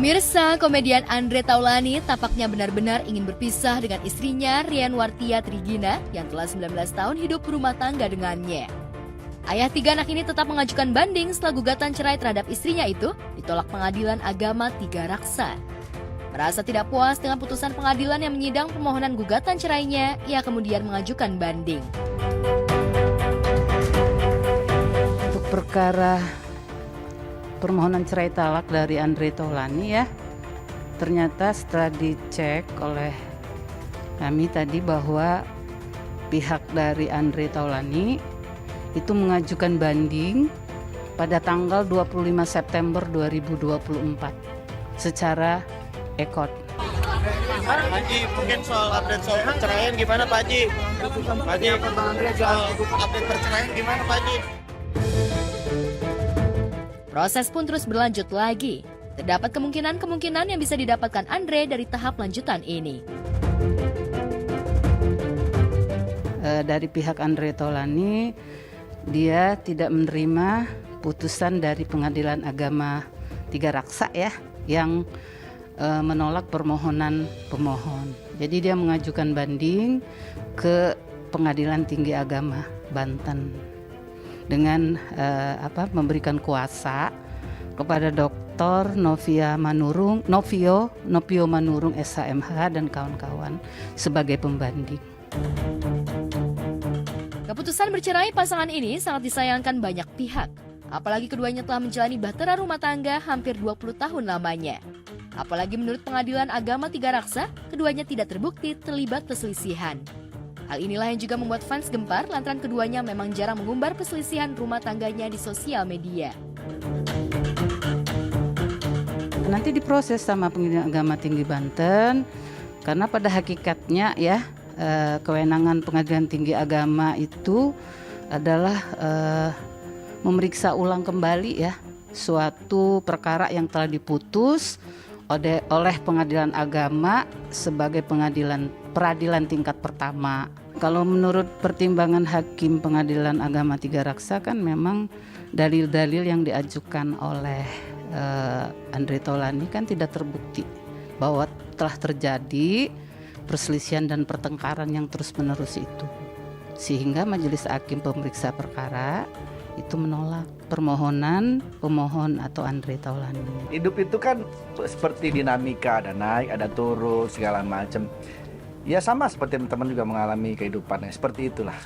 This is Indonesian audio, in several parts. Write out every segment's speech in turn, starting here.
Pemirsa, komedian Andre Taulany tampaknya benar-benar ingin berpisah dengan istrinya Rian Wartia Trigina yang telah 19 tahun hidup berumah tangga dengannya. Ayah tiga anak ini tetap mengajukan banding setelah gugatan cerai terhadap istrinya itu ditolak Pengadilan Agama Tiga Raksa. Merasa tidak puas dengan putusan pengadilan yang menyidang permohonan gugatan cerainya, ia kemudian mengajukan banding. Untuk perkara permohonan cerai talak dari Andre Taulany ya, ternyata setelah dicek oleh kami tadi bahwa pihak dari Andre Taulany itu mengajukan banding pada tanggal 25 September 2024 secara ekot. Pak Haji, mungkin soal update soal perceraian gimana Pak Haji? Pak Haji, soal update perceraian gimana Pak Haji? Proses pun terus berlanjut lagi. Terdapat kemungkinan yang bisa didapatkan Andre dari tahap lanjutan ini. Dari pihak Andre Taulany, dia tidak menerima putusan dari Pengadilan Agama Tiga Raksa ya, yang menolak permohonan pemohon. Jadi dia mengajukan banding ke Pengadilan Tinggi Agama Banten dengan memberikan kuasa kepada Dr. Novio Manurung SHMH dan kawan-kawan sebagai pembanding. Keputusan bercerai pasangan ini sangat disayangkan banyak pihak. Apalagi keduanya telah menjalani bahtera rumah tangga hampir 20 tahun lamanya. Apalagi menurut Pengadilan Agama Tiga Raksa, keduanya tidak terbukti terlibat perselisihan. Hal inilah yang juga membuat fans gempar lantaran keduanya memang jarang mengumbar perselisihan rumah tangganya di sosial media. Nanti diproses sama Pengadilan Agama Tinggi Banten, karena pada hakikatnya ya kewenangan Pengadilan Tinggi Agama itu adalah memeriksa ulang kembali ya suatu perkara yang telah diputus oleh Pengadilan Agama sebagai peradilan tingkat pertama. Kalau menurut pertimbangan Hakim Pengadilan Agama Tiga Raksa kan memang dalil-dalil yang diajukan oleh Andre Taulany kan tidak terbukti bahwa telah terjadi perselisihan dan pertengkaran yang terus-menerus itu. Sehingga Majelis Hakim Pemeriksa Perkara itu menolak permohonan pemohon atau Andre Taulany. Hidup itu kan seperti dinamika, ada naik, ada turun, segala macam. Ya sama seperti teman-teman juga mengalami kehidupannya, seperti itulah.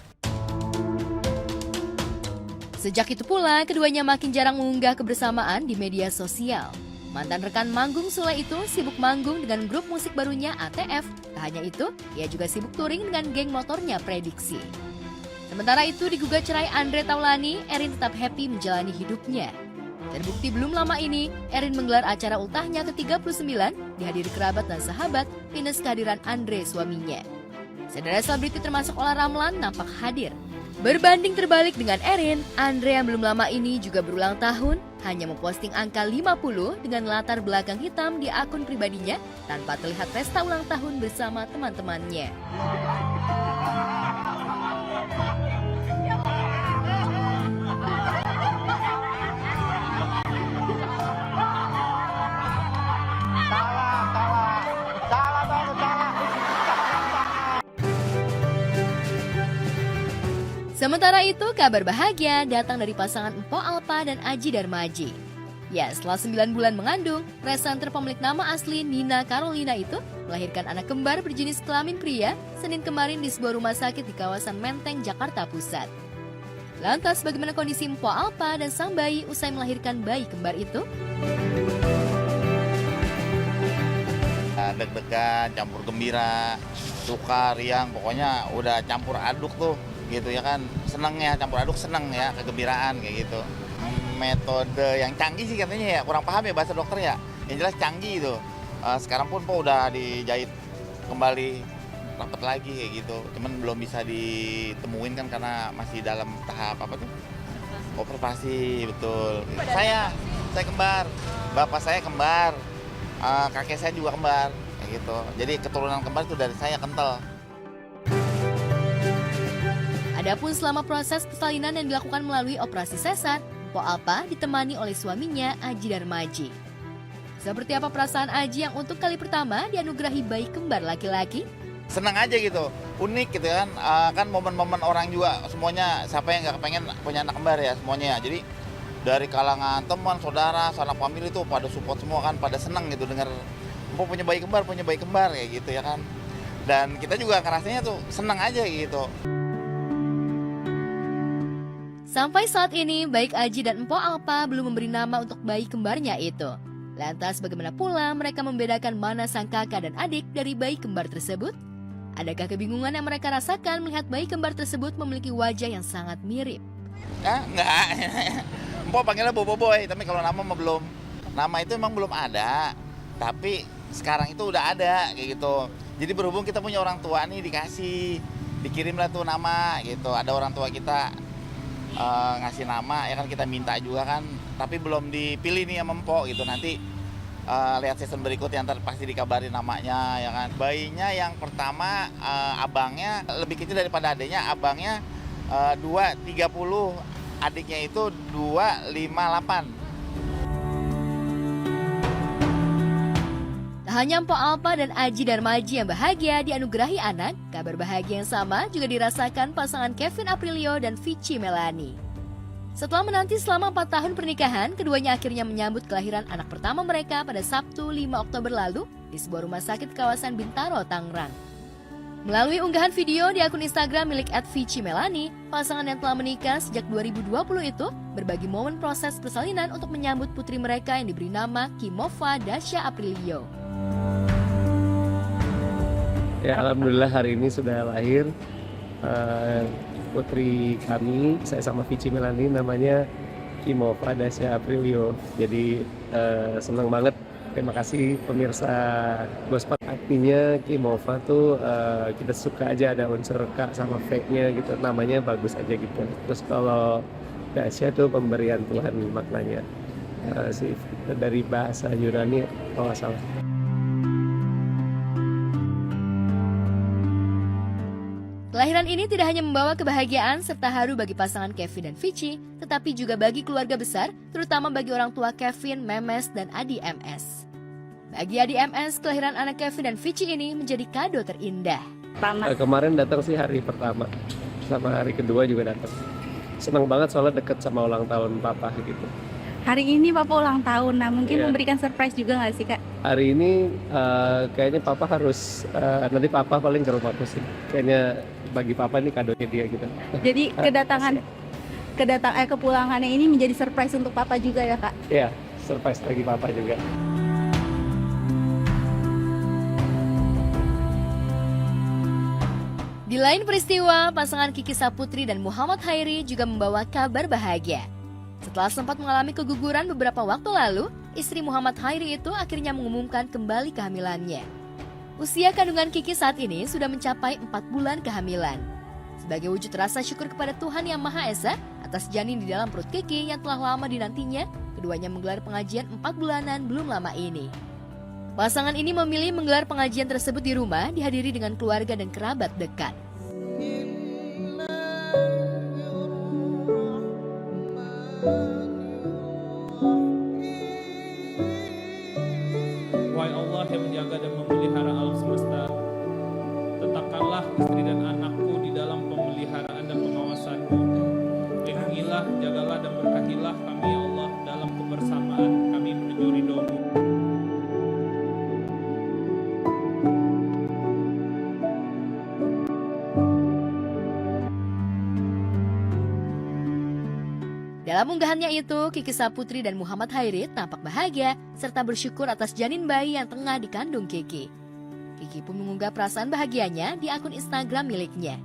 Sejak itu pula, keduanya makin jarang mengunggah kebersamaan di media sosial. Mantan rekan manggung Sule itu sibuk manggung dengan grup musik barunya ATF. Tak hanya itu, ia juga sibuk touring dengan geng motornya Prediksi. Sementara itu di gugat cerai Andre Taulany, Erin tetap happy menjalani hidupnya. Terbukti belum lama ini, Erin menggelar acara ultahnya ke-39 dihadiri kerabat dan sahabat minus kehadiran Andre suaminya. Saudara selebriti termasuk Olla Ramlan nampak hadir. Berbanding terbalik dengan Erin, Andre yang belum lama ini juga berulang tahun hanya memposting angka 50 dengan latar belakang hitam di akun pribadinya tanpa terlihat pesta ulang tahun bersama teman-temannya. Sementara itu, kabar bahagia datang dari pasangan Empo Alpa dan Aji Darmaji. Ya, setelah 9 bulan mengandung, presenter pemilik nama asli Nina Carolina itu melahirkan anak kembar berjenis kelamin pria Senin kemarin di sebuah rumah sakit di kawasan Menteng, Jakarta Pusat. Lantas, bagaimana kondisi Empo Alpa dan sang bayi usai melahirkan bayi kembar itu? Deg-degan, campur gembira, suka, riang, pokoknya udah campur aduk tuh. Gitu ya kan, seneng ya, campur aduk seneng ya, kegembiraan kayak gitu. Metode yang canggih sih katanya ya, kurang paham ya bahasa dokter ya, yang jelas canggih itu. Sekarang pun udah dijahit kembali rapat lagi kayak gitu, cuman belum bisa ditemuin kan karena masih dalam tahap apa tuh, observasi. Betul. Saya kembar, bapak saya kembar, kakek saya juga kembar kayak gitu, jadi keturunan kembar itu dari saya kental. Adapun selama proses persalinan yang dilakukan melalui operasi sesar, Empo Alpa ditemani oleh suaminya Aji Darmaji. Seperti apa perasaan Aji yang untuk kali pertama dianugerahi bayi kembar laki-laki? Senang aja gitu, unik gitu kan. Kan momen-momen orang juga semuanya, siapa yang nggak pengen punya anak kembar ya semuanya. Jadi dari kalangan teman, saudara, sanak famili itu pada support semua kan, pada senang gitu dengar punya bayi kembar kayak gitu ya kan. Dan kita juga ngerasanya tuh senang aja gitu. Sampai saat ini, baik Aji dan Empo Alpa belum memberi nama untuk bayi kembarnya itu. Lantas bagaimana pula mereka membedakan mana sang kakak dan adik dari bayi kembar tersebut? Adakah kebingungan yang mereka rasakan melihat bayi kembar tersebut memiliki wajah yang sangat mirip? Enggak. Empo panggilnya Bobo Boy, tapi kalau nama mah belum. Nama itu emang belum ada, tapi sekarang itu udah ada kayak gitu. Jadi berhubung kita punya orang tua nih dikirimlah tuh nama gitu. Ada orang tua kita ngasih nama ya kan, kita minta juga kan, tapi belum dipilih nih sama Empo gitu. Nanti lihat season berikutnya ntar pasti dikabarin namanya ya kan. Bayinya yang pertama abangnya lebih kecil daripada adiknya, abangnya 230, adiknya itu 258. Tak hanya Empo Alpa dan Aji Darmaji yang bahagia dianugerahi anak, kabar bahagia yang sama juga dirasakan pasangan Kevin Aprilio dan Vici Melani. Setelah menanti selama 4 tahun pernikahan, keduanya akhirnya menyambut kelahiran anak pertama mereka pada Sabtu 5 Oktober lalu di sebuah rumah sakit kawasan Bintaro, Tangerang. Melalui unggahan video di akun Instagram milik @Vici Melani, pasangan yang telah menikah sejak 2020 itu berbagi momen proses persalinan untuk menyambut putri mereka yang diberi nama Kimova Dasya Aprilio. Ya, alhamdulillah hari ini sudah lahir putri kami, saya sama Vici Melani, namanya Kimova Dasya Aprilio. Jadi senang banget. Terima kasih pemirsa Gospat. Artinya Kimova tuh kita suka aja ada unsur K sama V-nya gitu. Namanya bagus aja gitu. Terus kalau Dasya tuh pemberian Tuhan maknanya. Dari bahasa Yunani kalau nggak salah. Kelahiran ini tidak hanya membawa kebahagiaan serta haru bagi pasangan Kevin dan Vici, tetapi juga bagi keluarga besar, terutama bagi orang tua Kevin, Memes, dan Adi MS. Bagi Adi MS, kelahiran anak Kevin dan Vici ini menjadi kado terindah. Kemarin datang sih hari pertama, sama hari kedua juga datang. Senang banget soalnya deket sama ulang tahun papa gitu. Hari ini Papa ulang tahun, nah mungkin Iya. memberikan surprise juga nggak sih Kak? Hari ini kayaknya papa harus, nanti papa paling ke rumahku sih. Kayaknya bagi papa ini kadonya dia gitu. Jadi kepulangannya ini menjadi surprise untuk Papa juga ya Kak? Iya, surprise bagi papa juga. Di lain peristiwa, pasangan Kiki Saputri dan Muhammad Hairi juga membawa kabar bahagia. Setelah sempat mengalami keguguran beberapa waktu lalu, istri Muhammad Hairi itu akhirnya mengumumkan kembali kehamilannya. Usia kandungan Kiki saat ini sudah mencapai 4 bulan kehamilan. Sebagai wujud rasa syukur kepada Tuhan Yang Maha Esa atas janin di dalam perut Kiki yang telah lama dinantinya, keduanya menggelar pengajian 4 bulanan belum lama ini. Pasangan ini memilih menggelar pengajian tersebut di rumah dihadiri dengan keluarga dan kerabat dekat. Wahai Allah yang menjaga dan memelihara alam semesta, tetapkanlah istri dan anakku di dalam pemeliharaan dan pengawasan-Mu. Lindungilah, jagalah dan berkatilah kami ya Allah dalam kebersamaan kami menuju ridho-Mu. Dalam unggahannya itu, Kiki Saputri dan Muhammad Hairi tampak bahagia serta bersyukur atas janin bayi yang tengah dikandung Kiki. Kiki pun mengunggah perasaan bahagianya di akun Instagram miliknya.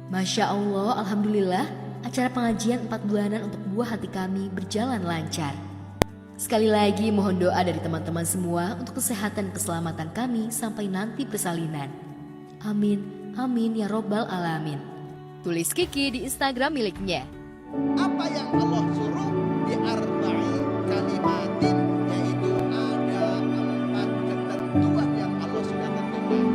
Masya Allah, Alhamdulillah, acara pengajian 4 bulanan untuk buah hati kami berjalan lancar. Sekali lagi mohon doa dari teman-teman semua untuk kesehatan dan keselamatan kami sampai nanti persalinan. Amin, amin ya robbal alamin. Tulis Kiki di Instagram miliknya. Apa yang Allah suruh di arba'i kalimatin, yaitu ada 4 ketentuan yang Allah sudah tentukan.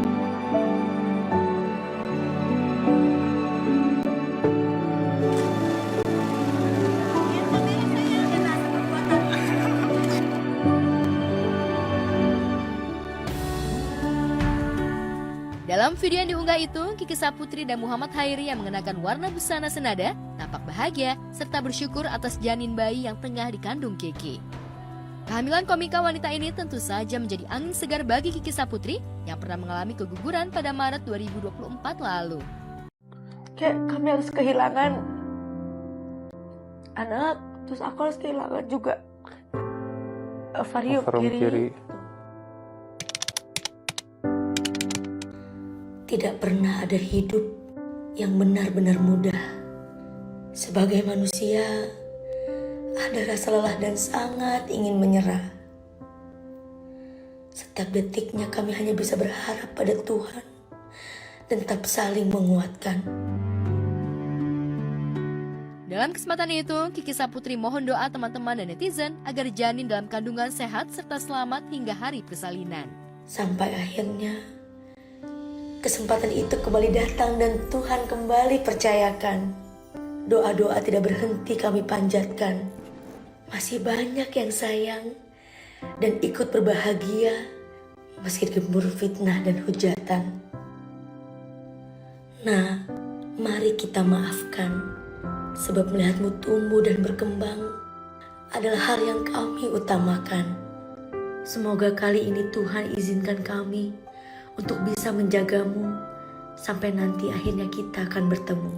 Dalam video yang diunggah itu, Kiki Saputri dan Muhammad Hairi yang mengenakan warna busana senada nampak bahagia serta bersyukur atas janin bayi yang tengah dikandung Kiki. Kehamilan komika wanita ini tentu saja menjadi angin segar bagi Kiki Saputri yang pernah mengalami keguguran pada Maret 2024 lalu. Kayak kami harus kehilangan anak, terus aku harus kehilangan juga ovarium kiri. Tidak pernah ada hidup yang benar-benar mudah. Sebagai manusia, ada rasa lelah dan sangat ingin menyerah. Setiap detiknya kami hanya bisa berharap pada Tuhan dan tetap saling menguatkan. Dalam kesempatan itu, Kiki Saputri mohon doa teman-teman dan netizen agar janin dalam kandungan sehat serta selamat hingga hari persalinan. Sampai akhirnya, kesempatan itu kembali datang dan Tuhan kembali percayakan. Doa-doa tidak berhenti kami panjatkan. Masih banyak yang sayang dan ikut berbahagia meski digempur fitnah dan hujatan. Nah, mari kita maafkan. Sebab melihatmu tumbuh dan berkembang adalah hal yang kami utamakan. Semoga kali ini Tuhan izinkan kami untuk bisa menjagamu sampai nanti akhirnya kita akan bertemu.